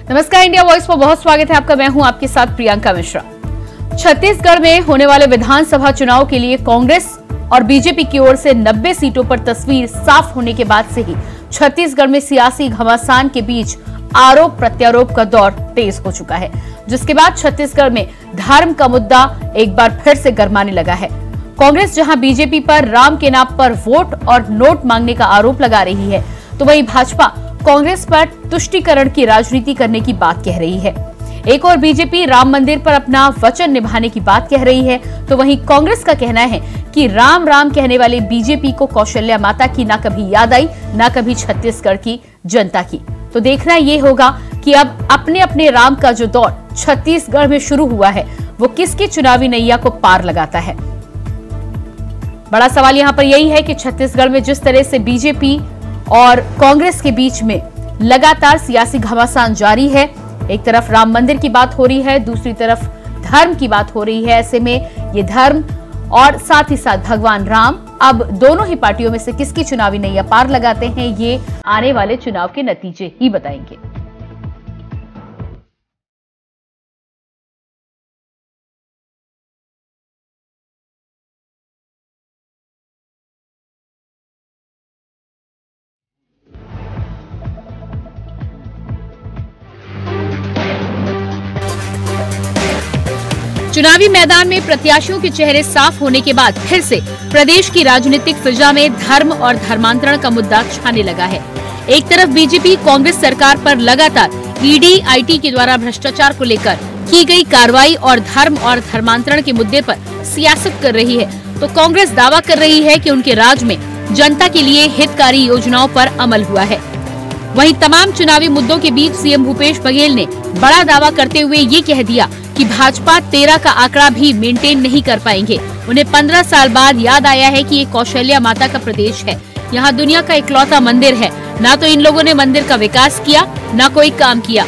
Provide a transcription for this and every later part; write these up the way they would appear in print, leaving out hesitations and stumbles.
नमस्कार, India voice पर बहुत स्वागत है आपका। मैं हूं आपके साथ प्रियंका मिश्रा। छत्तीसगढ़ में होने वाले विधानसभा चुनाव के लिए कांग्रेस और बीजेपी की ओर से 90 सीटों पर तस्वीर साफ होने के बाद से ही छत्तीसगढ़ में सियासी घमासान के बीच आरोप प्रत्यारोप का दौर तेज हो चुका है, जिसके बाद छत्तीसगढ़ में धर्म का मुद्दा एक बार फिर से गरमाने लगा है। कांग्रेस जहां बीजेपी पर राम के नाम पर वोट और नोट मांगने का आरोप लगा रही है, तो वहीं भाजपा कांग्रेस पर तुष्टीकरण की राजनीति करने की बात कह रही है। एक और बीजेपी राम मंदिर पर अपना वचन निभाने की बात कह रही है, तो वहीं कांग्रेस का कहना है कि राम राम कहने वाले बीजेपी को कौशल्या माता की ना कभी याद आई, ना कभी छत्तीसगढ़ की जनता की। तो देखना ये होगा कि अब अपने अपने राम का जो दौर छत्तीसगढ़ में शुरू हुआ है, वो किसकी चुनावी नैया को पार लगाता है। बड़ा सवाल यहां पर यही है कि छत्तीसगढ़ में जिस तरह से बीजेपी और कांग्रेस के बीच में लगातार सियासी घमासान जारी है, एक तरफ राम मंदिर की बात हो रही है, दूसरी तरफ धर्म की बात हो रही है। ऐसे में ये धर्म और साथ ही साथ भगवान राम अब दोनों ही पार्टियों में से किसकी चुनावी नैया पार लगाते हैं, ये आने वाले चुनाव के नतीजे ही बताएंगे। चुनावी मैदान में प्रत्याशियों के चेहरे साफ होने के बाद फिर से प्रदेश की राजनीतिक फिजा में धर्म और धर्मांतरण का मुद्दा छाने लगा है। एक तरफ बीजेपी कांग्रेस सरकार पर लगातार ईडी, आईटी के द्वारा भ्रष्टाचार को लेकर की गई कार्रवाई और धर्म और धर्मांतरण के मुद्दे पर सियासत कर रही है, तो कांग्रेस दावा कर रही है कि उनके राज में जनता के लिए हितकारी योजनाओं पर अमल हुआ है। वहीं तमाम चुनावी मुद्दों के बीच सीएम भूपेश बघेल ने बड़ा दावा करते हुए ये कह दिया कि भाजपा 13 का आंकड़ा भी मेंटेन नहीं कर पाएंगे। उन्हें 15 साल बाद याद आया है कि ये कौशल्या माता का प्रदेश है, यहाँ दुनिया का इकलौता मंदिर है। ना तो इन लोगों ने मंदिर का विकास किया, ना कोई काम किया।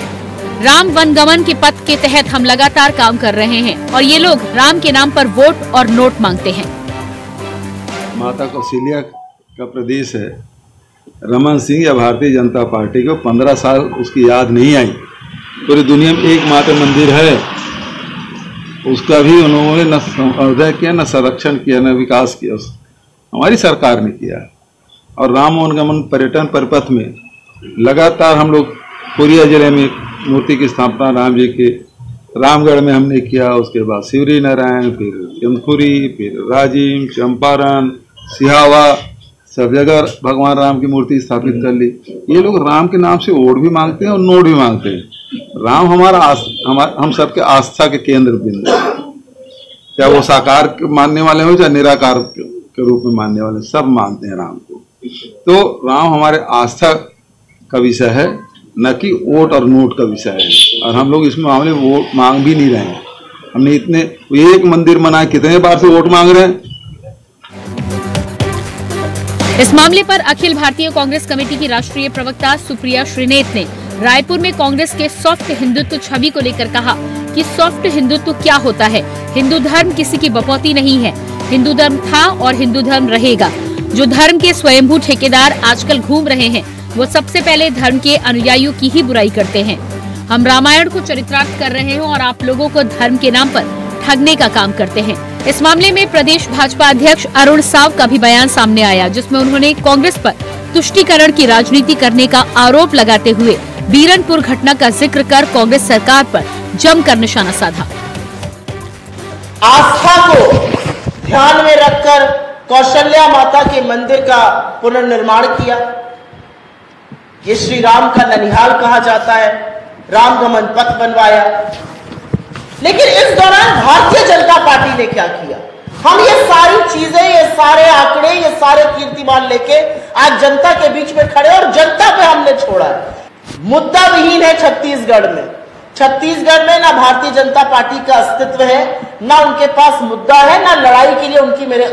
राम वनगमन के पथ के तहत हम लगातार काम कर रहे हैं और ये लोग राम के नाम पर वोट और नोट मांगते हैं। माता कौशल्या का प्रदेश है। रमन सिंह या भारतीय जनता पार्टी को 15 साल उसकी याद नहीं आई। पूरी दुनिया में एकमात्र मंदिर है, उसका भी उन्होंने न संवर्धन किया, न संरक्षण किया, न विकास किया। हमारी सरकार ने किया। और राम वनगमन पर्यटन परिपथ में लगातार हम लोग कोरिया जिले में मूर्ति की स्थापना राम जी के रामगढ़ में हमने किया, उसके बाद शिवरी नारायण, फिर जमखुरी, फिर राजिम, चंपारण, सिहावा, सब जगह भगवान राम की मूर्ति स्थापित कर ली। ये लोग राम के नाम से वोट भी मांगते हैं और नोट भी मांगते हैं। राम हम सबके आस्था के केंद्र बिंदु, चाहे वो साकार मानने वाले हो, चाहे निराकार के रूप में मानने वाले, सब मानते हैं राम को। तो राम हमारे आस्था का विषय है, न कि वोट और नोट का विषय है। और हम लोग इस मामले में वोट मांग भी नहीं रहे हैं। हमने इतने एक मंदिर बनाए, कितने बार से वोट मांग रहे हैं। इस मामले पर अखिल भारतीय कांग्रेस कमेटी की राष्ट्रीय प्रवक्ता सुप्रिया श्रीनेत ने रायपुर में कांग्रेस के सॉफ्ट हिंदुत्व छवि को लेकर कहा कि सॉफ्ट हिंदुत्व क्या होता है। हिंदू धर्म किसी की बपौती नहीं है। हिंदू धर्म था और हिंदू धर्म रहेगा। जो धर्म के स्वयंभू ठेकेदार आजकल घूम रहे हैं, वो सबसे पहले धर्म के अनुयायियों की ही बुराई करते हैं। हम रामायण को चरितार्थ कर रहे हैं और आप लोगों को धर्म के नाम पर ठगने का काम करते हैं। इस मामले में प्रदेश भाजपा अध्यक्ष अरुण साव का भी बयान सामने आया, जिसमें उन्होंने कांग्रेस पर तुष्टीकरण की राजनीति करने का आरोप लगाते हुए बीरनपुर घटना का जिक्र कर कांग्रेस सरकार पर जमकर निशाना साधा। आस्था को ध्यान में रखकर कौशल्या माता के मंदिर का पुनर्निर्माण किया। ये श्री राम का ननिहाल कहा जाता है। रामगमन पथ बनवाया। लेकिन इस दौरान भारतीय जनता पार्टी ने क्या किया? हम ये सारी चीजें, ये सारे आंकड़े, ये सारे कीर्तिमान लेके आज जनता के बीच में खड़े और जनता पे हमने छोड़ा है। मुद्दा विहीन है छत्तीसगढ़ में। छत्तीसगढ़ में ना भारतीय जनता पार्टी का अस्तित्व है, ना उनके पास मुद्दा है, ना लड़ाई के लिए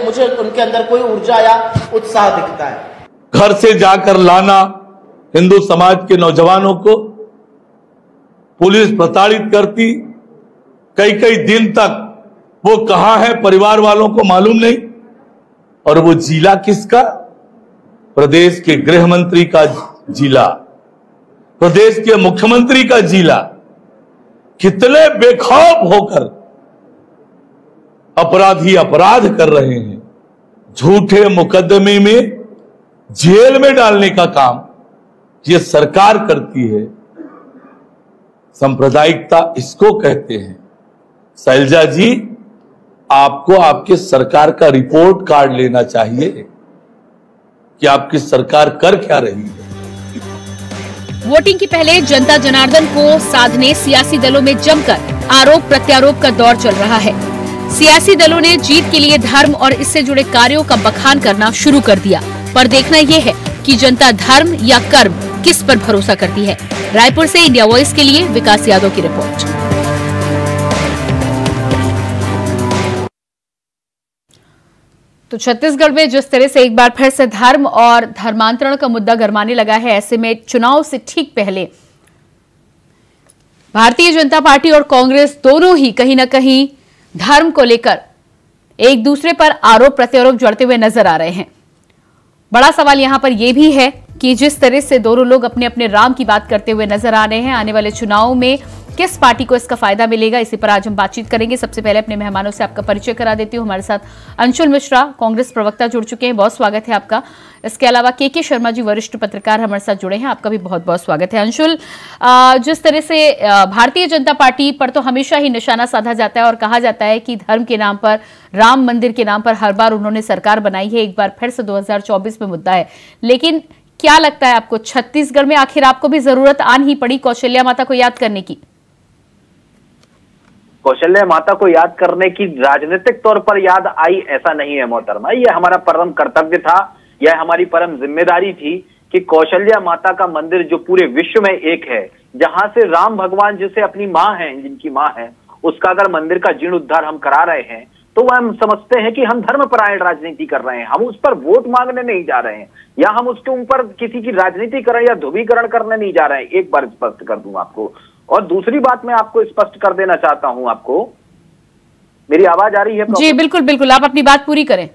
मुझे उनके अंदर कोई ऊर्जा या उत्साह दिखता है। घर से जाकर लाना हिंदू समाज के नौजवानों को, पुलिस प्रताड़ित करती, कई कई दिन तक वो कहां है परिवार वालों को मालूम नहीं। और वो जिला किसका? प्रदेश के गृह मंत्री का जिला। प्रदेश के मुख्यमंत्री का जिला कितने बेखौफ होकर अपराधी अपराध कर रहे हैं, झूठे मुकदमे में जेल में डालने का काम ये सरकार करती है। सांप्रदायिकता इसको कहते हैं। शैलजा जी, आपको आपके सरकार का रिपोर्ट कार्ड लेना चाहिए कि आपकी सरकार कर क्या रही है। वोटिंग के पहले जनता जनार्दन को साधने सियासी दलों में जमकर आरोप प्रत्यारोप का दौर चल रहा है। सियासी दलों ने जीत के लिए धर्म और इससे जुड़े कार्यों का बखान करना शुरू कर दिया, पर देखना यह है कि जनता धर्म या कर्म किस पर भरोसा करती है। रायपुर से इंडिया वॉइस के लिए विकास यादव की रिपोर्ट। तो छत्तीसगढ़ में जिस तरह से एक बार फिर से धर्म और धर्मांतरण का मुद्दा गरमाने लगा है, ऐसे में चुनाव से ठीक पहले भारतीय जनता पार्टी और कांग्रेस दोनों ही कहीं न कहीं धर्म को लेकर एक दूसरे पर आरोप प्रत्यारोप जड़ते हुए नजर आ रहे हैं। बड़ा सवाल यहां पर यह भी है कि जिस तरह से दोनों लोग अपने अपने राम की बात करते हुए नजर आ रहे हैं, आने वाले चुनाव में किस पार्टी को इसका फायदा मिलेगा, इसी पर आज हम बातचीत करेंगे। सबसे पहले अपने मेहमानों से आपका परिचय करा देती हूँ। हमारे साथ अंशुल मिश्रा, कांग्रेस प्रवक्ता, जुड़ चुके हैं, बहुत स्वागत है आपका। इसके अलावा के शर्मा जी, वरिष्ठ पत्रकार, हमारे साथ जुड़े हैं, आपका भी बहुत बहुत स्वागत है। अंशुल, जिस तरह से भारतीय जनता पार्टी पर तो हमेशा ही निशाना साधा जाता है और कहा जाता है कि धर्म के नाम पर, राम मंदिर के नाम पर हर बार उन्होंने सरकार बनाई है, एक बार फिर से 2024 में मुद्दा है। लेकिन क्या लगता है आपको, छत्तीसगढ़ में आखिर आपको भी जरूरत आन ही पड़ी कौशल्या माता को याद करने की? कौशल्या माता को याद करने की राजनीतिक तौर पर याद आई ऐसा नहीं है मोहतरमा, यह हमारा परम कर्तव्य था, यह हमारी परम जिम्मेदारी थी कि कौशल्या माता का मंदिर जो पूरे विश्व में एक है, जहां से राम भगवान जिसे अपनी माँ है, जिनकी माँ है, उसका अगर मंदिर का जीर्णोद्धार हम करा रहे हैं तो वह हम समझते हैं कि हम धर्मपरायण राजनीति कर रहे हैं, हम उस पर वोट मांगने नहीं जा रहे हैं या हम उसके ऊपर किसी की राजनीति करें या ध्रुवीकरण करने नहीं जा रहे हैं। एक बार स्पष्ट कर दूं आपको। और दूसरी बात मैं आपको स्पष्ट कर देना चाहता हूं, आपको मेरी आवाज आ रही है? जी बिल्कुल बिल्कुल, आप अपनी बात पूरी करें।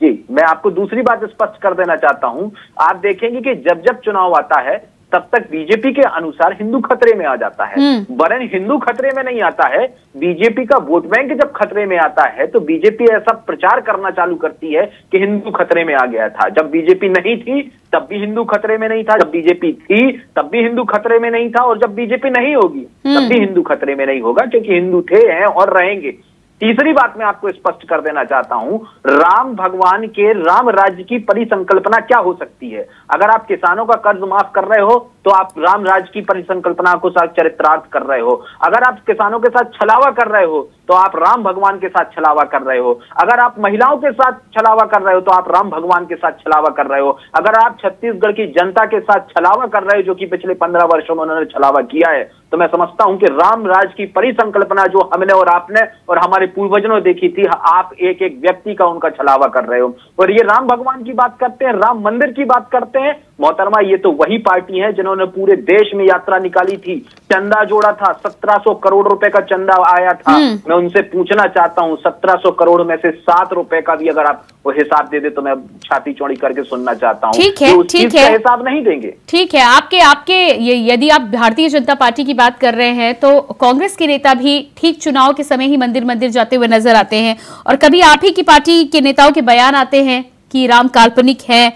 जी, मैं आपको दूसरी बात स्पष्ट कर देना चाहता हूं। आप देखेंगे कि जब जब चुनाव आता है तब तक बीजेपी के अनुसार हिंदू खतरे में आ जाता है, वरन हिंदू खतरे में नहीं आता है। बीजेपी का वोट बैंक जब खतरे में आता है तो बीजेपी ऐसा प्रचार करना चालू करती है कि हिंदू खतरे में आ गया था। जब बीजेपी नहीं थी तब भी हिंदू खतरे में नहीं था, जब बीजेपी थी तब भी हिंदू खतरे में नहीं था, और जब बीजेपी नहीं होगी तब भी हिंदू खतरे में नहीं होगा, क्योंकि हिंदू थे, हैं और रहेंगे। तीसरी बात मैं आपको स्पष्ट कर देना चाहता हूं, राम भगवान के राम राज्य की परिसंकल्पना क्या हो सकती है? अगर आप किसानों का कर्ज माफ कर रहे हो तो आप राम राज्य की परिसंकल्पना को साथ चरितार्थ कर रहे हो। अगर आप किसानों के साथ छलावा कर रहे हो तो आप राम भगवान के साथ छलावा कर रहे हो। अगर आप महिलाओं के साथ छलावा कर रहे हो तो आप राम भगवान के साथ छलावा कर रहे हो। अगर आप छत्तीसगढ़ की जनता के साथ छलावा कर रहे हो, जो कि पिछले 15 वर्षों में उन्होंने छलावा किया है, तो मैं समझता हूं कि राम राज्य की परिसंकल्पना जो हमने और आपने और हमारे पूर्वजों ने देखी थी, आप एक एक व्यक्ति का उनका छलावा कर रहे हो। और ये राम भगवान की बात करते हैं, राम मंदिर की बात करते हैं। मोहतरमा, ये तो वही पार्टी है जिन्होंने पूरे देश में यात्रा निकाली थी, चंदा जोड़ा था, 1700 करोड़ रुपए का चंदा आया था। मैं उनसे पूछना चाहता हूं, 1700 करोड़ में से 7 रुपए का भी अगर आप वो हिसाब दे दे तो मैं छाती चौड़ी करके सुनना चाहता हूं। ठीक है, ठीक है, हिसाब नहीं देंगे। ठीक है, आपके यदि आप भारतीय जनता पार्टी की बात कर रहे हैं तो कांग्रेस के नेता भी ठीक चुनाव के समय ही मंदिर मंदिर जाते हुए नजर आते हैं, और कभी आप ही की पार्टी के नेताओं के बयान आते हैं कि राम काल्पनिक है,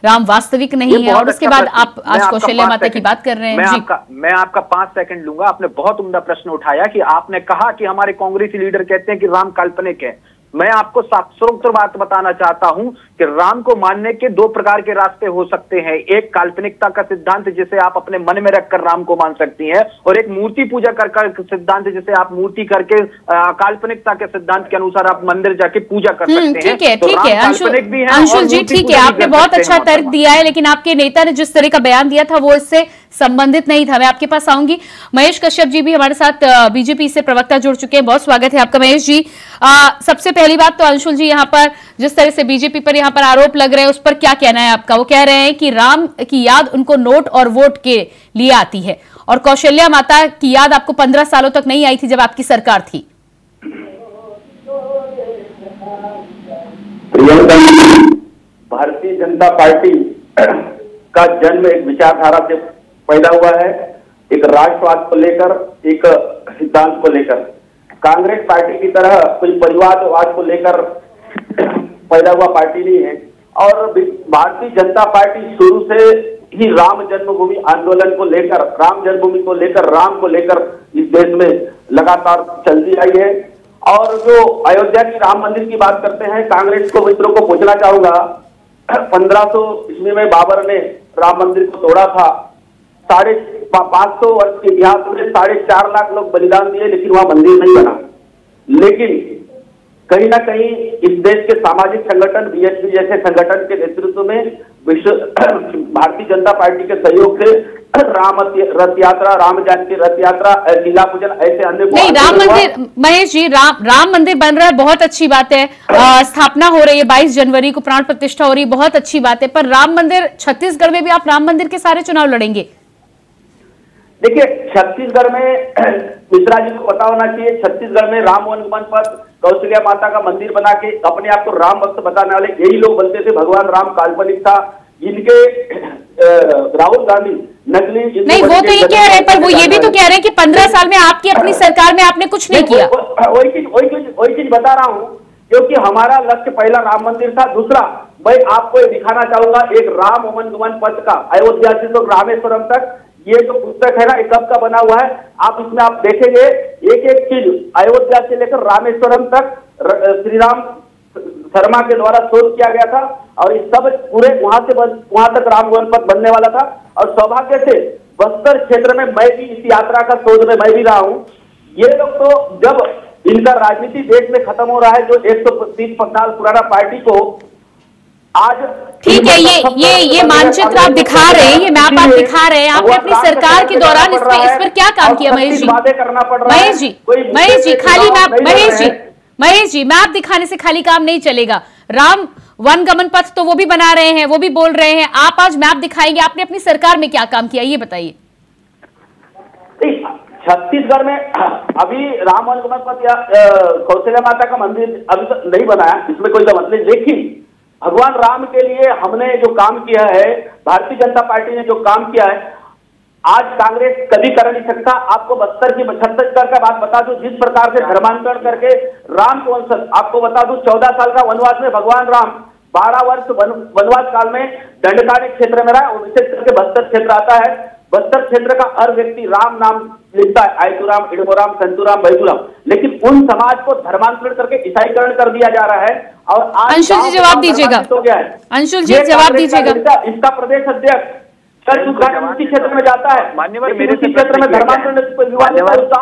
राम वास्तविक नहीं है, और उसके बाद आप आज कौशल्या माता की बात कर रहे हैं। मैं आपका 5 सेकंड लूंगा। आपने बहुत उम्दा प्रश्न उठाया कि आपने कहा कि हमारे कांग्रेसी लीडर कहते हैं कि राम काल्पनिक है। मैं आपको साफ बात बताना चाहता हूं कि राम को मानने के 2 प्रकार के रास्ते हो सकते हैं। एक काल्पनिकता का सिद्धांत जिसे आप अपने मन में रखकर राम को मान सकती हैं, और एक मूर्ति पूजा कर सिद्धांत जिसे आप मूर्ति करके काल्पनिकता के सिद्धांत के अनुसार आप मंदिर जाके पूजा कर सकते हैं। ठीक है, ठीक है अंशुल जी, ठीक है, आपने बहुत अच्छा तर्क दिया है, लेकिन आपके नेता ने जिस तरह का बयान दिया था वो इससे संबंधित नहीं था। मैं आपके पास आऊंगी। महेश कश्यप जी भी हमारे साथ बीजेपी से प्रवक्ता जुड़ चुके हैं, बहुत स्वागत है आपका महेश जी। सबसे पहली बात तो अंशुल जी, यहाँ पर जिस तरह से बीजेपी पर यहाँ पर आरोप लग रहे हैं उस पर क्या कहना है आपका? वो कह रहे हैं कि राम की याद उनको नोट और वोट के लिए आती है, और कौशल्या माता की याद आपको 15 सालों तक नहीं आई थी जब आपकी सरकार थी। भारतीय जनता पार्टी का जन्म एक विचारधारा से पैदा हुआ है, एक राष्ट्रवाद को लेकर, एक सिद्धांत को लेकर। कांग्रेस पार्टी की तरह कोई परिवारवाद को लेकर पैदा हुआ पार्टी नहीं है। और भारतीय जनता पार्टी शुरू से ही राम जन्मभूमि आंदोलन को लेकर, राम जन्मभूमि को लेकर, राम को लेकर इस देश में लगातार चलती आई है। और जो अयोध्या की राम मंदिर की बात करते हैं, कांग्रेस को मित्रों को पूछना चाहूंगा, 1500 ईस्वी में बाबर ने राम मंदिर को तोड़ा था। 550 वर्ष के इतिहास में 4.5 लाख लोग बलिदान दिए, लेकिन वहां मंदिर नहीं बना। लेकिन कहीं ना कहीं इस देश के सामाजिक संगठन, बीएसपी जैसे संगठन के नेतृत्व में भारतीय जनता पार्टी के सहयोग से राम रथ यात्रा, राम जानकी रथ यात्रा, लीला पूजन, ऐसे अन्य नहीं, राम मंदिर, महेश जी, राम मंदिर बन रहा है, बहुत अच्छी बात है। स्थापना हो रही है 22 जनवरी को, प्राण प्रतिष्ठा हो रही है, बहुत अच्छी बात है। पर राम मंदिर, छत्तीसगढ़ में भी आप राम मंदिर के सारे चुनाव लड़ेंगे? देखिए, छत्तीसगढ़ में मिश्रा जी को पता होना चाहिए, छत्तीसगढ़ में राम वनगमन पथ, कौशल्या माता का मंदिर बना के अपने आप को राम भक्त बताने वाले यही लोग बोलते थे भगवान राम काल्पनिक था। इनके राहुल गांधी नकली नहीं, वो तो ये कह रहे हैं, पर वो ये भी तो कह रहे हैं कि 15 साल में आपकी अपनी सरकार में आपने कुछ नहीं किया। वही चीज बता रहा हूँ, क्योंकि हमारा लक्ष्य पहला राम मंदिर था। दूसरा, मैं आपको ये दिखाना चाहूंगा एक राम वनगमन पथ का, अयोध्या से तो रामेश्वरम तक, ये जो पुस्तक है ना, ये कब का बना हुआ है, आप इसमें आप देखेंगे एक एक चीज अयोध्या से लेकर रामेश्वरम तक श्री राम शर्मा के द्वारा शोध किया गया था। और इस सब पूरे वहां तक राम वन पथ बनने वाला था। और सौभाग्य से बस्तर क्षेत्र में मैं भी इस यात्रा का शोध में मैं भी रहा हूँ। ये लोग तो जब इनका राजनीति देश में खत्म हो रहा है, जो 130 साल पुराना पार्टी को आज, ठीक है, ये मानचित्र आप दिखा रहे हैं, ये मैप आप दिखा रहे हैं, आपने अपनी सरकार के दौरान इस पर क्या काम किया महेश जी? महेश जी खाली मैप, महेश जी मैप दिखाने से खाली काम नहीं चलेगा। राम वनगमन पथ तो वो भी बना रहे हैं, वो भी बोल रहे हैं, आप आज मैप दिखाएंगे, आपने अपनी सरकार में क्या काम किया, ये बताइए। छत्तीसगढ़ में अभी राम वनगमन पथ या कौशल्या माता का मंदिर अभी तक नहीं बनाया, इसमें कोई मतलब नहीं। लेकिन भगवान राम के लिए हमने जो काम किया है, भारतीय जनता पार्टी ने जो काम किया है, आज कांग्रेस कभी कर नहीं सकता। आपको बस्तर की छत्तीसगढ़ का बात बता दूं, जिस प्रकार से धर्मांतरण करके राम को वंशज, आपको बता दूं 14 साल का वनवास में भगवान राम 12 वर्ष वनवास काल में दंडकारण्य क्षेत्र में रहा, विशेष करके बस्तर क्षेत्र आता है। बस्तर क्षेत्र का हर व्यक्ति राम नाम लिखता है, आयतुराम, इडमोराम, संतुराम, बैतुराम। लेकिन उन समाज को धर्मांतरण करके ईसाईकरण कर दिया जा रहा है। और आज अंशुल जी जवाब दीजिएगा, अंशुल जी जवाब दीजिएगा। इसका प्रदेश अध्यक्ष उसी क्षेत्र में जाता है, मान्यवर मेरे क्षेत्र में धर्मांतरण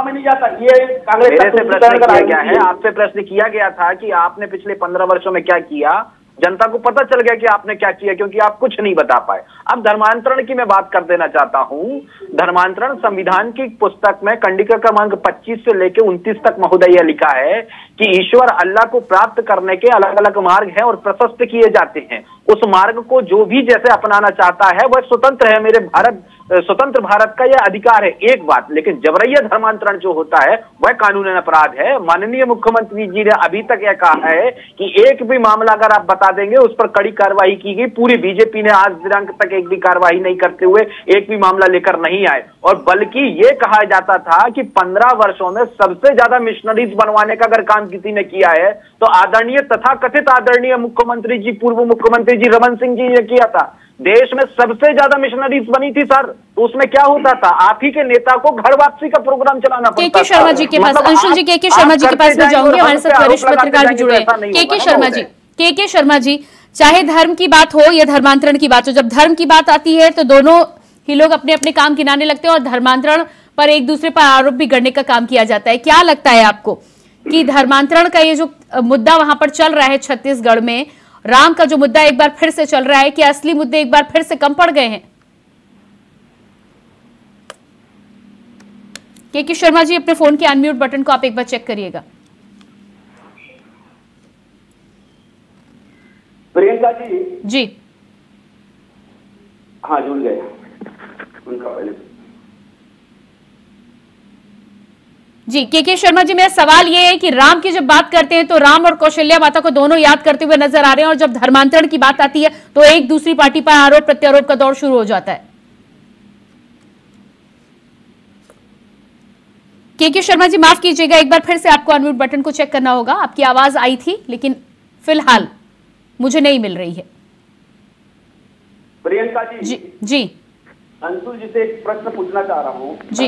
में नहीं जाता। ये कांग्रेस से प्रश्न किया गया है, आपसे प्रश्न किया गया था कि आपने पिछले 15 वर्षों में क्या किया। जनता को पता चल गया कि आपने क्या किया, क्योंकि आप कुछ नहीं बता पाए। अब धर्मांतरण की मैं बात कर देना चाहता हूं। धर्मांतरण संविधान की पुस्तक में कंडिका क्रमांक 25 से लेकर 29 तक महोदय यह लिखा है कि ईश्वर अल्लाह को प्राप्त करने के अलग अलग मार्ग हैं और प्रशस्त किए जाते हैं। उस मार्ग को जो भी जैसे अपनाना चाहता है वह स्वतंत्र है। मेरे स्वतंत्र भारत का यह अधिकार है, एक बात। लेकिन जबरैया धर्मांतरण जो होता है वह कानूनन अपराध है। माननीय मुख्यमंत्री जी ने अभी तक यह कहा है कि एक भी मामला अगर आप बता देंगे उस पर कड़ी कार्रवाई की गई। पूरी बीजेपी ने आज दिनांक तक एक भी कार्रवाई नहीं करते हुए एक भी मामला लेकर नहीं आए। और बल्कि ये कहा जाता था कि 15 वर्षों में सबसे ज्यादा मिशनरीज बनवाने का अगर काम किसी ने किया है तो आदरणीय तथाकथित आदरणीय मुख्यमंत्री जी, पूर्व मुख्यमंत्री जी रमन सिंह जी ने किया था। देश में सबसे ज्यादा मिशनरीज बनी थी सर, तो उसमें क्या होता था? आप ही के नेता को घर वापसी का प्रोग्राम चलाना पड़ता था। के शर्मा जी के पास, अंशुल जी के शर्मा जी के पास में जाऊंगी, हमारे साथ वरिष्ठ पत्रकार भी जुड़े हैं। के शर्मा जी, चाहे धर्म की बात हो या धर्मांतरण की बात हो, जब धर्म की बात आती है तो दोनों ही लोग अपने अपने काम गिनाने लगते हैं और धर्मांतरण पर एक दूसरे पर आरोप भी करने का काम किया जाता है। क्या लगता है आपको कि धर्मांतरण का ये जो मुद्दा वहां पर चल रहा है छत्तीसगढ़ में, राम का जो मुद्दा एक बार फिर से चल रहा है, कि असली मुद्दे एक बार फिर से कम पड़ गए हैं? के शर्मा जी, अपने फोन के अनम्यूट बटन को आप एक बार चेक करिएगा। प्रियंका जी जी हाँ, जुड़ गए उनका पहले जी। के शर्मा जी, मेरा सवाल ये है कि राम की जब बात करते हैं तो राम और कौशल्या माता को दोनों याद करते हुए नजर आ रहे हैं, और जब धर्मांतरण की बात आती है तो एक दूसरी पार्टी पर आरोप प्रत्यारोप का दौर शुरू हो जाता है। के शर्मा जी, माफ कीजिएगा, एक बार फिर से आपको अनम्यूट बटन को चेक करना होगा। आपकी आवाज आई थी लेकिन फिलहाल मुझे नहीं मिल रही है। प्रियंका जी जी अंशुल जी से एक प्रश्न पूछना चाह रहा हूँ जी।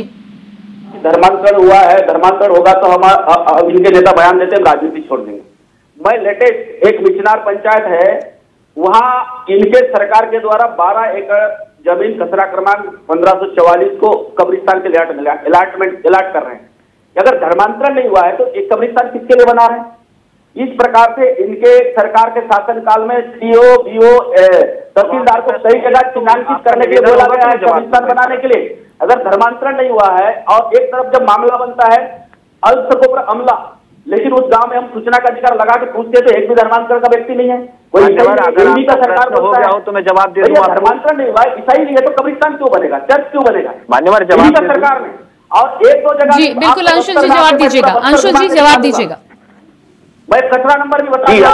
धर्मांतरण हुआ है, धर्मांतरण होगा तो हम इनके नेता बयान देते हम राजनीति छोड़ देंगे। मैं लेटेस्ट एक बिचनार पंचायत है, वहाँ इनके सरकार के द्वारा 12 एकड़ जमीन खसरा क्रमांक 1544 को कब्रिस्तान के लिए अलाट कर रहे हैं। अगर धर्मांतरण नहीं हुआ है तो एक कब्रिस्तान किसके लिए बना रहे हैं? इस प्रकार से इनके सरकार के शासनकाल में सीओ बीओ तहसीलदार को सही जगह चिन्हांकित करने के लिए बोला गया है कब्रिस्तान बनाने के लिए। अगर धर्मांतरण नहीं हुआ है और एक तरफ जब मामला बनता है अल्सकोपर अमला, लेकिन उस गांव में हम सूचना का अधिकार लगा के पूछते तो एक भी धर्मांतरण का व्यक्ति नहीं है। कोई हिंदी का सरकार हो गया हो तो मैं जवाब दे दूंगा। धर्मांतरण नहीं हुआ है, ईसाई नहीं है तो कब्रिस्तान क्यों बनेगा, चर्च क्यों बनेगा? मान्यवर जवाब सरकार ने और एक दो जगह। जी बिल्कुल, अंशुल जी जवाब दीजिएगा। अंशुल जी जवाब दीजिएगा। मैं कचरा नंबर भी बता दिया।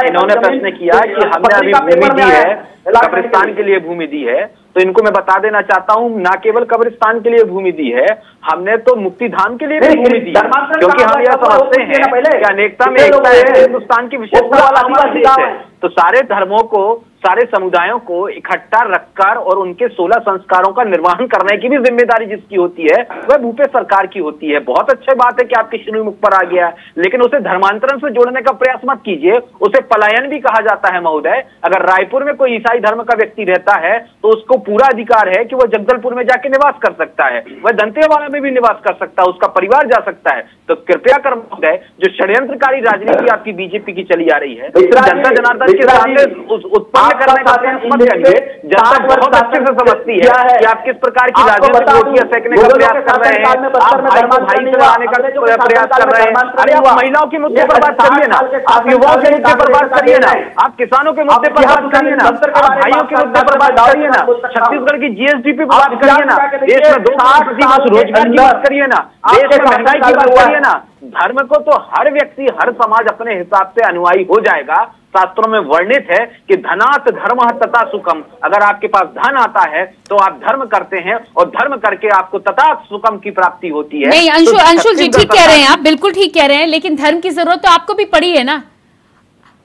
इन्होंने प्रश्न किया कि हमने अभी भूमि दी है, कब्रिस्तान के लिए भूमि दी है, तो इनको मैं बता देना चाहता हूं ना केवल कब्रिस्तान के लिए भूमि दी है, हमने तो मुक्तिधाम के लिए भी भूमि दी है, क्योंकि हम यह समझते हैं कि अनेकता में एकता है, हिंदुस्तान की विशेषता वाला हमारा देश है। तो सारे धर्मों को, सारे समुदायों को इकट्ठा रखकर और उनके 16 संस्कारों का निर्वहन करने की भी जिम्मेदारी जिसकी होती है वह भूपेश सरकार की होती है। बहुत अच्छी बात है कि आपकी श्रेणी मुख पर आ गया है, लेकिन उसे धर्मांतरण से जोड़ने का प्रयास मत कीजिए। उसे पलायन भी कहा जाता है महोदय। अगर रायपुर में कोई ईसाई धर्म का व्यक्ति रहता है तो उसको पूरा अधिकार है कि वह जगदलपुर में जाके निवास कर सकता है, वह दंतेवाड़ा में भी निवास कर सकता है, उसका परिवार जा सकता है। तो कृपया कर महोदय, जो षड्यंत्रकारी राजनीति आपकी बीजेपी की चली आ रही है, जनता जनार्दन के सामने उत्पन्न करने का प्रयास मत करिए। जनता बहुत अच्छे से समझती है कि आप किस प्रकार की राजनीतिक रोटियां सेकने का प्रयास कर रहे हैं, आप भाई से लड़ाने का प्रयास कर रहे हैं। अरे आप महिलाओं के मुद्दे पर बात करिए ना, आप युवाओं के मुद्दे पर बात करिए ना, आप किसानों के मुद्दे पर बात करिए ना, आप भाइयों के मुद्दे पर बात करिए ना, छत्तीसगढ़ की जीएसडीपी पर बात करिए ना, देश में 2% रोजगार की बात करिए ना, देश में महंगाई की बात करिए ना। धर्म को तो हर व्यक्ति, हर समाज अपने हिसाब से अनुयायी हो जाएगा। शास्त्रों में वर्णित है कि धनात् धर्मः तथा सुखम। अगर आपके पास धन आता है तो आप धर्म करते हैं और धर्म करके आपको तथा सुखम की प्राप्ति होती है। नहीं अंशुल जी ठीक कह रहे हैं, आप बिल्कुल ठीक कह रहे हैं, लेकिन धर्म की जरूरत तो आपको भी पड़ी है ना।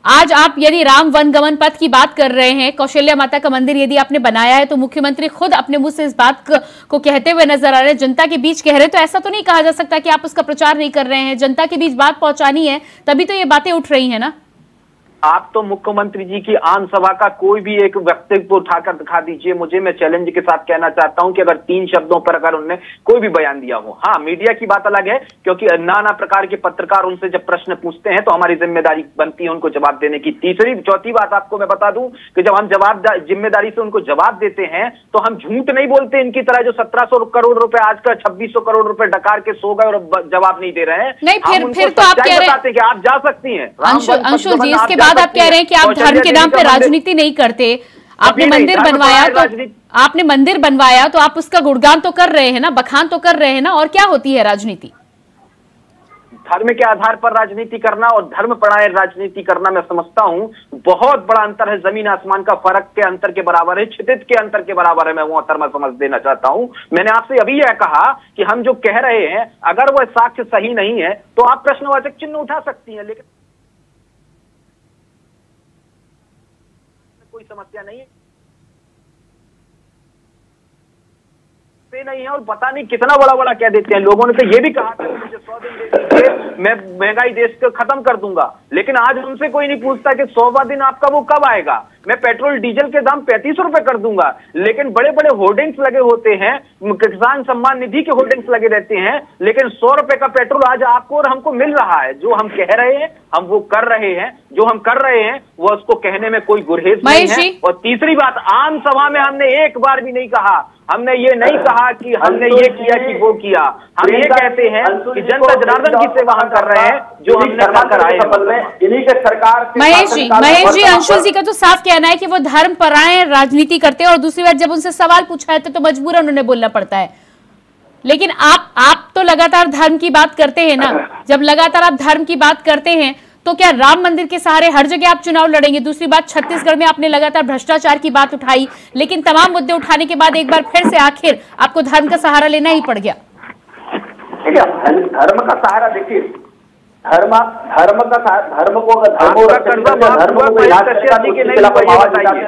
आज आप यदि राम वनगमन पथ की बात कर रहे हैं, कौशल्या माता का मंदिर यदि आपने बनाया है, तो मुख्यमंत्री खुद अपने मुंह से इस बात को कहते हुए नजर आ रहे हैं, जनता के बीच कह रहे हैं, तो ऐसा तो नहीं कहा जा सकता कि आप उसका प्रचार नहीं कर रहे हैं। जनता के बीच बात पहुंचानी है, तभी तो ये बातें उठ रही है ना। आप तो मुख्यमंत्री जी की आम सभा का कोई भी एक वक्तव्य उठाकर दिखा दीजिए मुझे। मैं चैलेंज के साथ कहना चाहता हूं कि अगर 3 शब्दों पर अगर उन्होंने कोई भी बयान दिया हो। हाँ, मीडिया की बात अलग है, क्योंकि नाना प्रकार के पत्रकार उनसे जब प्रश्न पूछते हैं तो हमारी जिम्मेदारी बनती है उनको जवाब देने की। चौथी बात आपको मैं बता दूं कि जब हम जिम्मेदारी से उनको जवाब देते हैं तो हम झूठ नहीं बोलते इनकी तरह, जो 1700 करोड़ रुपए आज का 2600 करोड़ रुपए डकार के सो गए और जवाब नहीं दे रहे हैं। नहीं, फिर तो आप कह रहे हैं कि आप जा सकती हैं अंशुल जी, इसके बाद आप कह रहे हैं कि आप धर्म के नाम पे राजनीति नहीं करते। आपने मंदिर बनवाया तो आप उसका गुणगान तो कर रहे हैं ना, बखान तो कर रहे हैं ना, और क्या होती है राजनीति? धर्म के आधार पर राजनीति करना और धर्म परायण राजनीति करना, मैं समझता हूं बहुत बड़ा अंतर है। जमीन आसमान का फर्क के अंतर के बराबर है, क्षितिज के अंतर के बराबर है। मैं वो अंतर मैं समझ देना चाहता हूं। मैंने आपसे अभी यह कहा कि हम जो कह रहे हैं अगर वह साक्ष्य सही नहीं है तो आप प्रश्नवाचक चिन्ह उठा सकती हैं, लेकिन कोई समस्या नहीं है नहीं है। और पता नहीं कितना बड़ा कह देते हैं। लोगों ने तो ये भी कहा था मुझे 100 दिन दे दीजिए, मैं महंगाई देश को खत्म कर दूंगा, लेकिन आज उनसे कोई नहीं पूछता कि 100वां दिन आपका वो कब आएगा। मैं पेट्रोल डीजल के दाम 35 रुपए कर दूंगा, लेकिन बड़े बड़े होर्डिंग्स लगे होते हैं, किसान सम्मान निधि के होर्डिंग्स लगे रहते हैं, लेकिन 100 रुपए का पेट्रोल आज आपको और हमको मिल रहा है। जो हम कह रहे हैं हम वो कर रहे हैं, जो हम कर रहे हैं वो उसको कहने में कोई गुरेज नहीं है। और तीसरी बात, आम सभा में हमने एक बार भी नहीं कहा, हमने ये नहीं कहा कि हमने ये किया कि वो किया। हम ये कहते हैं कि जनता जनार्दन की सेवा हम कर रहे हैं, जो हमने कराए इन्हीं के सरकार। महेश जी अंशुल जी का तो साफ कहना है कि वो धर्म परायण राजनीति करते हैं, और दूसरी बात जब उनसे सवाल पूछा है तो मजबूरन उन्हें बोलना पड़ता है। लेकिन आप तो लगातार धर्म की बात करते हैं ना। जब लगातार आप धर्म की बात करते हैं तो क्या राम मंदिर के सहारे हर जगह आप चुनाव लड़ेंगे? दूसरी बात, छत्तीसगढ़ में आपने लगातार भ्रष्टाचार की बात उठाई, लेकिन तमाम मुद्दे उठाने के बाद एक बार फिर से आखिर आपको धर्म का सहारा लेना ही पड़ गया। देखिए धर्म का सहारा, देखिए धर्म को अगर धर्म को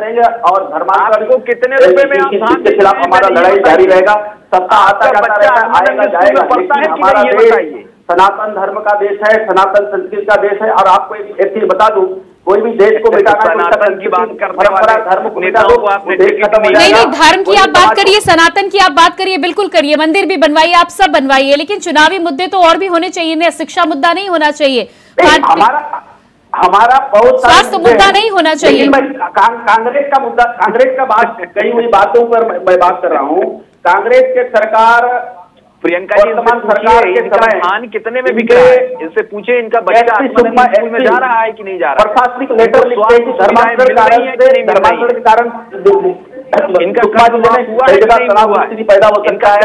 रहेंगे और धर्मांतर को कितने रुपए में इसके खिलाफ हमारा लड़ाई जारी रहेगा। सत्ता आता जाता रहता है, आएगा जाएगा, लेकिन हमारा देश सनातन धर्म का देश है, सनातन संस्कृति का देश है। और आपको एक चीज बता दूं, कोई भी देश को मिटाना, सनातन की बात करने वाले धर्म को नेताओं को आपने नहीं, धर्म की आप बात करिए, सनातन की आप बात करिए, बिल्कुल करिए, मंदिर भी बनवाइए, आप सब बनवाइए, लेकिन चुनावी मुद्दे तो और भी होने चाहिए ना। शिक्षा मुद्दा नहीं होना चाहिए, हमारा बहुत स्वास्थ्य मुद्दा नहीं होना चाहिए। कांग्रेस का मुद्दा, कांग्रेस का बात कई हुई बातों पर मैं बात कर रहा हूँ। कांग्रेस के सरकार, प्रियंका जी, सरकार के धान कितने में बिक रहा है, इनसे पूछे। इनका बच्चा स्कूल में जा रहा है कि नहीं जा रहा है? प्रशासनिक लेटर लिखते हैं कि धर्मांतरण के कारण इनका पैदा हो सकता है।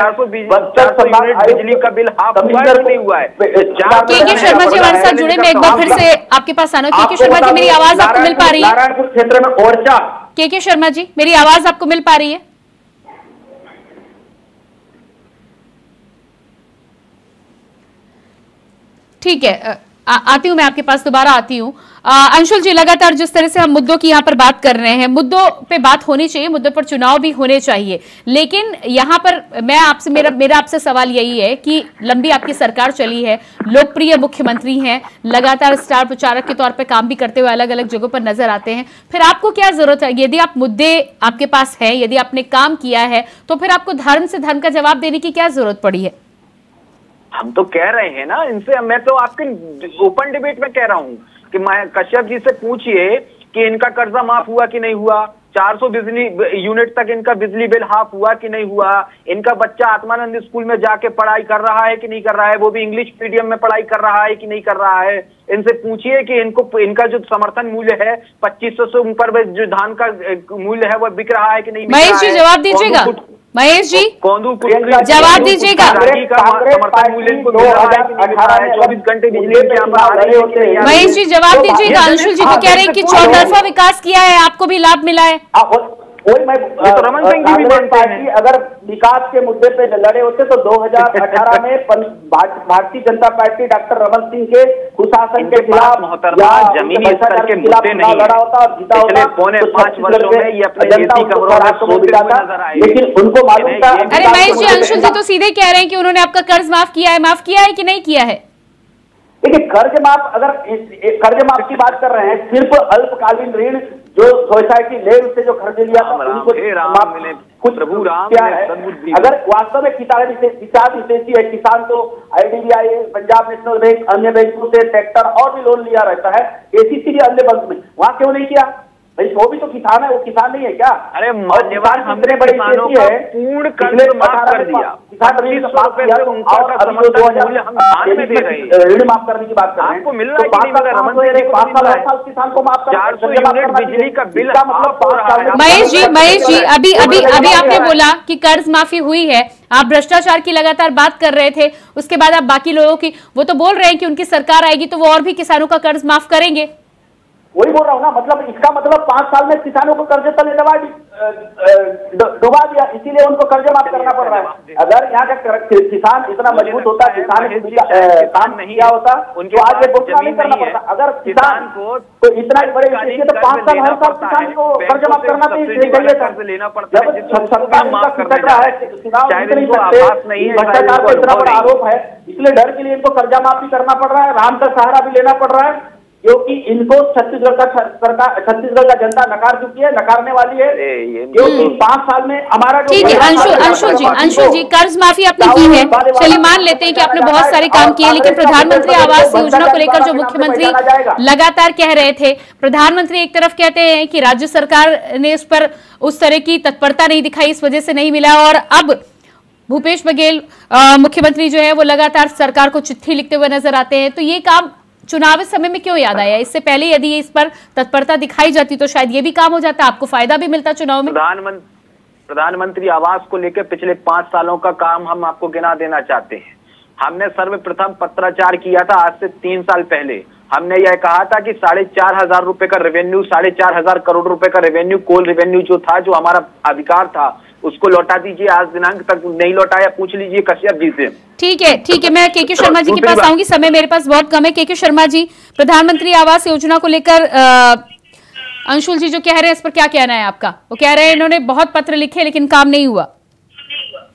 बिजली का बिल हाफ हुआ है नहीं हुआ है? के शर्मा जी हमारे साथ जुड़े, मैं एक बार फिर से आपके पास आना। के शर्मा जी, मेरी आवाज आपको मिल पा रही है? नारायणपुर क्षेत्र में ओरछा। के शर्मा जी, मेरी आवाज आपको मिल पा रही है? ठीक है, आती हूं, मैं आपके पास दोबारा आती हूं। अंशुल जी, लगातार जिस तरह से हम मुद्दों की यहाँ पर बात कर रहे हैं, मुद्दों पे बात होनी चाहिए, मुद्दों पर चुनाव भी होने चाहिए, लेकिन यहाँ पर मैं आपसे मेरा आपसे सवाल यही है कि लंबी आपकी सरकार चली है, लोकप्रिय मुख्यमंत्री हैं, लगातार स्टार प्रचारक के तौर पर काम भी करते हुए अलग अलग जगहों पर नजर आते हैं, फिर आपको क्या जरूरत है? यदि आप मुद्दे आपके पास है, यदि आपने काम किया है, तो फिर आपको धर्म से धर्म का जवाब देने की क्या जरूरत पड़ी है? हम तो कह रहे हैं ना इनसे, मैं तो आपके ओपन डिबेट में कह रहा हूं कि कश्यप जी से पूछिए कि इनका कर्जा माफ हुआ कि नहीं हुआ, 400 बिजली यूनिट तक इनका बिजली बिल हाफ हुआ कि नहीं हुआ, इनका बच्चा आत्मानंद स्कूल में जाके पढ़ाई कर रहा है कि नहीं कर रहा है, वो भी इंग्लिश मीडियम में पढ़ाई कर रहा है कि नहीं कर रहा है। इनसे पूछिए कि इनका जो समर्थन मूल्य है 2500 से ऊपर जो धान का मूल्य है वो बिक रहा है कि नहीं। महेश जी जवाब दीजिएगा, महेश जी जवाब दीजिएगा। समर्थन मूल्य इनको मिल रहा है कि नहीं मिल रहा है? 24 घंटे बिजली महेश जी जवाब दीजिएगा। अंशुल जी तो कह रहे हैं कि चौतरफा विकास किया है, आपको भी लाभ मिला है। वही मैं तो रमन सिंह जी भी मानते हैं, अगर विकास के मुद्दे पे लड़े होते तो 2018 में भारतीय जनता पार्टी डॉक्टर रमन सिंह के कुशासन के खिलाफ जमीनी स्तर के मुद्दे नहीं लड़ा होता और जीता होता। पौने 5 वर्षों में ये अपने जनता लेकिन उनको मालूम था। अरे महेश जी, अंशुल जी तो सीधे कह रहे हैं कि उन्होंने आपका कर्ज माफ किया है कि नहीं किया है? देखिए कर्ज माफ, अगर कर्ज माफ की बात कर रहे हैं, सिर्फ अल्पकालीन ऋण जो सोसाइटी ले उससे जो कर्ज लिया था उनको कुछ क्या है। अगर वास्तव में किसान विशेषी है, किसान तो IDBI, पंजाब नेशनल बैंक, अन्य बैंकों से ट्रैक्टर और भी लोन लिया रहता है, ACC भी अन्य बैंक में, वहाँ क्यों नहीं किया भाई? वो भी तो किसान है, वो किसान नहीं है क्या? अरे मान्यवर, हमने बड़े किसानों का पूर्ण कर्ज माफ कर दिया, किसान ऋण माफ किया और ऋण माफ करने की बात कर रहे हैं। आपको मिल रहा है कि नहीं मिल रहा? रमन सिंह जी 5 साल किसान को माफ कर 400 यूनिट बिजली का बिल मतलब। महेश जी अभी आपने बोला कि कर्ज माफी हुई है, आप भ्रष्टाचार की लगातार बात कर रहे थे, उसके बाद आप बाकी लोगों की, वो तो बोल रहे हैं कि उनकी सरकार आएगी तो वो और भी किसानों का कर्ज माफ करेंगे। वही बोल रहा हूँ ना, मतलब इसका मतलब 5 साल में किसानों को कर्जे तले डुबा दिया, इसीलिए उनको कर्जे माफ करना पड़ रहा है। अगर यहाँ का किसान इतना मजबूत होता, किसान काम नहीं किया होता तो आज ये घोषणा नहीं करना पड़ता। अगर किसान को इतना बड़े तो 5 साल हर साल किसान को कर्ज माफ करना चाहिए। जब सरकार खिसक रहा है, चुनाव जीत नहीं सकते, भ्रष्टाचार का इतना बड़ा आरोप है, इसलिए डर के लिए इनको कर्जा माफ भी करना पड़ रहा है, राम का सहारा भी लेना पड़ रहा है, क्योंकि इनको छत्तीसगढ़ का जनता नकार चुकी है, नकारने वाली है, क्योंकि 5 साल में हमारा जो। ठीक है अंशुल जी कर्ज माफी आपने की है, चलिए मान लेते हैं कि आपने बहुत सारे काम किए, लेकिन प्रधानमंत्री आवास योजना को लेकर जो मुख्यमंत्री लगातार कह रहे थे, प्रधानमंत्री एक तरफ कहते हैं कि राज्य सरकार ने उस पर उस तरह की तत्परता नहीं दिखाई, इस वजह से नहीं मिला, और अब भूपेश बघेल मुख्यमंत्री जो है वो लगातार सरकार को चिट्ठी लिखते हुए नजर आते हैं, तो ये काम चुनावी समय में क्यों याद आया? इससे पहले यदि इस पर तत्परता दिखाई जाती तो शायद ये भी काम हो जाता, आपको फायदा भी मिलता चुनाव में। प्रधानमंत्री आवास को लेकर पिछले 5 सालों का काम हम आपको गिना देना चाहते हैं। हमने सर्वप्रथम पत्राचार किया था आज से 3 साल पहले। हमने यह कहा था कि 4,500 रुपए का रेवेन्यू, 4,500 करोड़ रुपए का रेवेन्यू, कोल रेवेन्यू जो था, जो हमारा अधिकार था, उसको लौटा दीजिए, आज दिनांक तक नहीं लौटाया, पूछ लीजिए कश्यप जी से। ठीक है, मैं के शर्मा जी के पास आऊंगी, समय मेरे पास बहुत कम है। के शर्मा जी, प्रधानमंत्री आवास योजना को लेकर अंशुल जी जो कह रहे हैं, इस पर क्या कहना है आपका? वो कह रहे हैं इन्होंने बहुत पत्र लिखे लेकिन काम नहीं हुआ।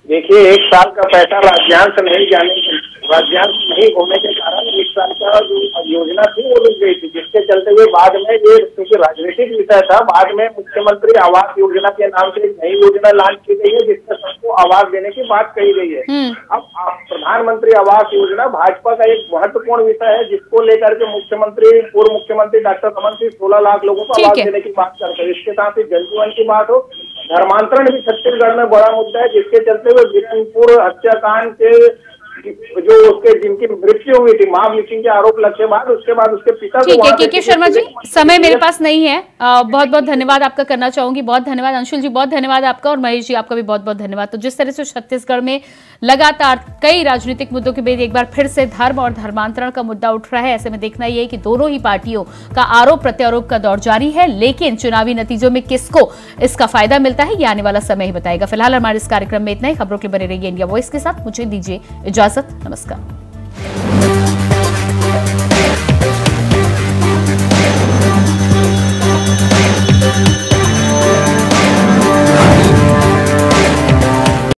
देखिए, 1 साल का पैसा राज्यांश नहीं होने के कारण 1 साल का जो योजना थी वो रुक गई थी, जिसके चलते हुए बाद में ये क्योंकि राजनीतिक विषय था, बाद में मुख्यमंत्री आवास योजना के नाम से एक नई योजना लॉन्च की गई है जिसमें सबको आवास देने की बात कही गई है। अब प्रधानमंत्री आवास योजना भाजपा का एक महत्वपूर्ण विषय है जिसको लेकर के पूर्व मुख्यमंत्री डॉक्टर रमन सिंह 16 लाख लोगों को आवास देने की बात करते हैं। इसके साथ ही जल जीवन की बात हो, धर्मांतरण भी छत्तीसगढ़ में बड़ा मुद्दा है, जिसके चलते हुए बिशनपुर हत्याकांड के जो उसके जिनकी मृत्यु हुई थी, मां ब्लीचिंग के आरोप लगने बाद उसके बाद उसके पिता को। के शर्मा जी, समय मेरे पास नहीं है, बहुत बहुत धन्यवाद आपका करना चाहूंगी। बहुत धन्यवाद अंशुल जी, बहुत धन्यवाद आपका, और महेश जी आपका भी बहुत बहुत धन्यवाद। तो जिस तरह से छत्तीसगढ़ में लगातार कई राजनीतिक मुद्दों के बीच एक बार फिर से धर्म और धर्मांतरण का मुद्दा उठ रहा है, ऐसे में देखना यह है कि दोनों ही पार्टियों का आरोप प्रत्यारोप का दौर जारी है, लेकिन चुनावी नतीजों में किसको इसका फायदा मिलता है ये आने वाला समय ही बताएगा। फिलहाल हमारे इस कार्यक्रम में इतना ही। खबरों के लिए बने रहिए इंडिया वॉइस के साथ। मुझे दीजिए इजाजत, नमस्कार।